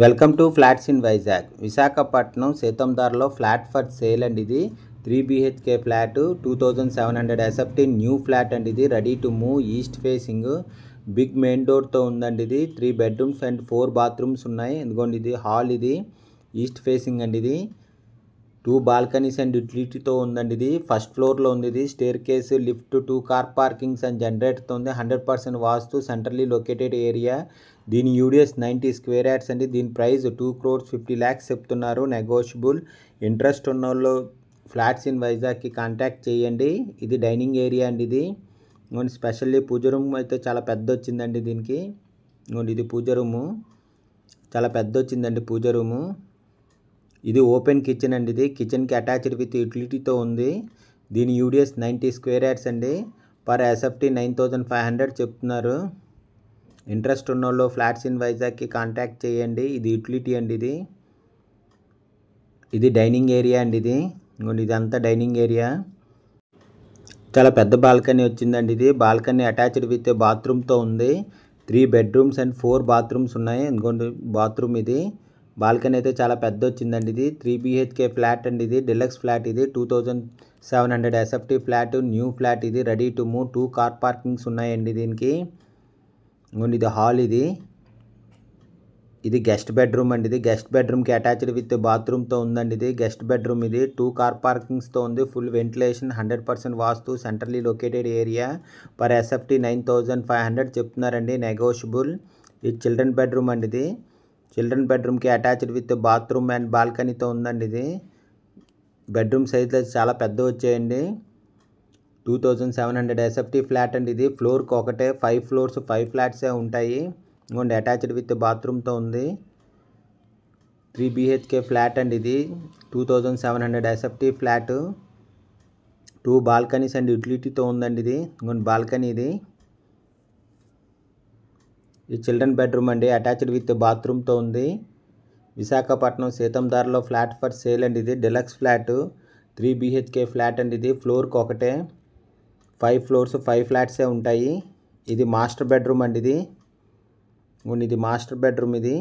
Welcome to flats in Vizag. Visakhapatnam సీతందార్లో flat for sale అండి. ఇది 3 BHK flat 2700 SFT new flat అండి. ఇది ready to move, east facing, big main డోర్తో ఉందండి. ఇది 3 బెడ్రూమ్స్ అండ్ 4 బాత్రూమ్స్ ఉన్నాయి. ఎందుకంటే ఇది హాల్, ఇది ఈస్ట్ ఫేసింగ్ అండి. ఇది 2 బాల్కనీస్ అండ్ యూటిలిటీతో ఉందండి. ఇది ఫస్ట్ ఫ్లోర్లో ఉంది. ఇది staircase, lift, 2 car parkings and జనరేటర్తో ఉంది. 100% వాస్తు, సెంట్రల్లీ లొకేటెడ్ ఏరియా. దీని యూడిఎస్ 90 స్క్వేర్ యార్డ్స్ అండి. దీని ప్రైస్ 2,50,00,000 చెప్తున్నారు, నెగోషియబుల్. ఇంట్రెస్ట్ ఉన్న వాళ్ళు ఫ్లాట్స్ ఇన్ వైజాగ్కి కాంటాక్ట్ చేయండి. ఇది డైనింగ్ ఏరియా అండి. ఇది స్పెషల్లీ పూజ రూమ్ అయితే చాలా పెద్ద వచ్చిందండి. దీనికి ఇది పూజ రూము, చాలా పెద్ద వచ్చిందండి పూజ రూము. ఇది ఓపెన్ కిచెన్ అండి. ఇది కిచెన్కి అటాచ్డ్ విత్ యూటిలిటీతో ఉంది. దీని యూడిఎస్ 90 స్క్వేర్ యార్డ్స్ అండి. పర్ ఎస్ఎఫ్టీ 9,500 చెప్తున్నారు. ఇంట్రెస్ట్ ఉన్న వాళ్ళు ఫ్లాట్స్ ఇన్ వైజాగ్కి కాంటాక్ట్ చేయండి. ఇది యూటిలిటీ అండి. ఇది డైనింగ్ ఏరియా అండి. ఇదంతా డైనింగ్ ఏరియా. చాలా పెద్ద బాల్కనీ వచ్చిందండి. ఇది బాల్కనీ అటాచ్డ్ విత్ బాత్రూమ్తో ఉంది. 3 బెడ్రూమ్స్ అండ్ 4 బాత్రూమ్స్ ఉన్నాయి. ఎందుకంటే బాత్రూమ్ ఇది. బాల్కనీ అయితే చాలా పెద్ద వచ్చిందండి. ఇది 3 BHK ఫ్లాట్ అండి. ఇది డిలక్స్ ఫ్లాట్. ఇది 2700 SFT ఫ్లాట్, న్యూ ఫ్లాట్. ఇది ready to move, 2 car parkings ఉన్నాయండి దీనికి. ఇది హాల్. ఇది గెస్ట్ బెడ్రూమ్ అండి. ఇది గెస్ట్ బెడ్రూమ్కి అటాచ్డ్ విత్ బాత్రూమ్తో ఉందండి. ఇది గెస్ట్ బెడ్రూమ్. ఇది 2 కార్ పార్కింగ్స్తో ఉంది. Full ventilation, 100% vastu, centrally located area. Per SFT 9,500 చెప్తున్నారండి, నెగోషియబుల్. ఇది చిల్డ్రన్ బెడ్రూమ్ అండి. ఇది చిల్డ్రన్ బెడ్రూమ్కి అటాచ్డ్ విత్ బాత్రూమ్ అండ్ బాల్కనీతో ఉందండి. ఇది బెడ్రూమ్ సైజ్ చాలా పెద్ద వచ్చాయండి. 2700 SFT ఫ్లాట్ అండి. ఇది ఫ్లోర్కి ఒకటే, 5 ఫ్లోర్స్ 5 ఫ్లాట్సే ఉంటాయి. అటాచ్డ్ విత్ బాత్రూమ్తో ఉంది. 3 BHK ఫ్లాట్ అండి. ఇది 2700 SFT ఫ్లాట్, 2 బాల్కనీస్ అండ్ యూటిలిటీతో ఉందండి. ఇది బాల్కనీ. ఇది చిల్డ్రన్ బెడ్రూమ్ అండి, అటాచ్డ్ విత్ బాత్రూమ్తో ఉంది. విశాఖపట్నం సీతందార్లో ఫ్లాట్ ఫర్ సేల్ అండి. ఇది డిలక్స్ ఫ్లాట్, 3 BHK ఫ్లాట్ అండి. ఇది ఫ్లోర్కి ఒకటే, 5 ఫ్లోర్స్ 5 ఫ్లాట్సే ఉంటాయి. ఇది మాస్టర్ బెడ్రూమ్ అండి. ఇది మాస్టర్ బెడ్రూమ్. ఇది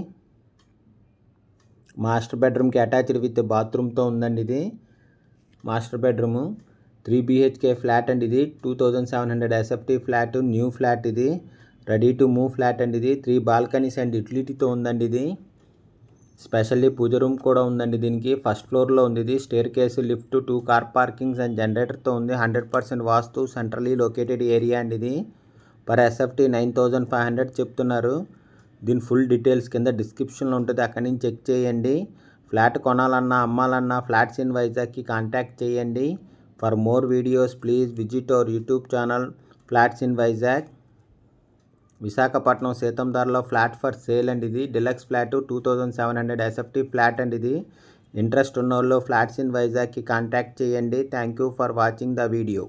మాస్టర్ బెడ్రూమ్కి అటాచ్డ్ విత్ బాత్రూమ్తో ఉందండి. ఇది మాస్టర్ బెడ్రూము, 3 BHK ఫ్లాట్ అండి. ఇది 2700 SFT ఫ్లాట్, న్యూ ఫ్లాట్. ఇది రెడీ టు మూవ్ ఫ్లాట్ అండి. ఇది 3 బాల్కనీస్ అండ్ యూటిలిటీతో ఉందండి. ఇది స్పెషల్లీ పూజ రూమ్ కూడా ఉందండి. దీనికి ఫస్ట్ ఫ్లోర్లో ఉంది. ఇది staircase, lift, 2 car parkings and జనరేటర్తో ఉంది. 100% వాస్తు, సెంట్రల్లీ లొకేటెడ్ ఏరియా అండి. ఇది పర్ ఎస్ఎఫ్టీ 9,500 చెప్తున్నారు. దీని ఫుల్ డీటెయిల్స్ కింద డిస్క్రిప్షన్లో ఉంటుంది, అక్కడి నుంచి చెక్ చేయండి. ఫ్లాట్ కొనాలన్నా అమ్మాలన్నా ఫ్లాట్స్ ఇన్ వైజాగ్కి కాంటాక్ట్ చేయండి. For more videos please visit our YouTube channel flats in Vizag. Visakhapatnam సీతందార్లో ఫ్లాట్ ఫర్ సేల్ అండి. ఇది డిలక్స్ ఫ్లాట్, 2700 SFT ఫ్లాట్ అండి. ఇది ఇంట్రెస్ట్ ఉన్న వాళ్ళు ఫ్లాట్స్ ఇన్ వైజాగ్కి కాంటాక్ట్ చేయండి. Thank you for watching the video.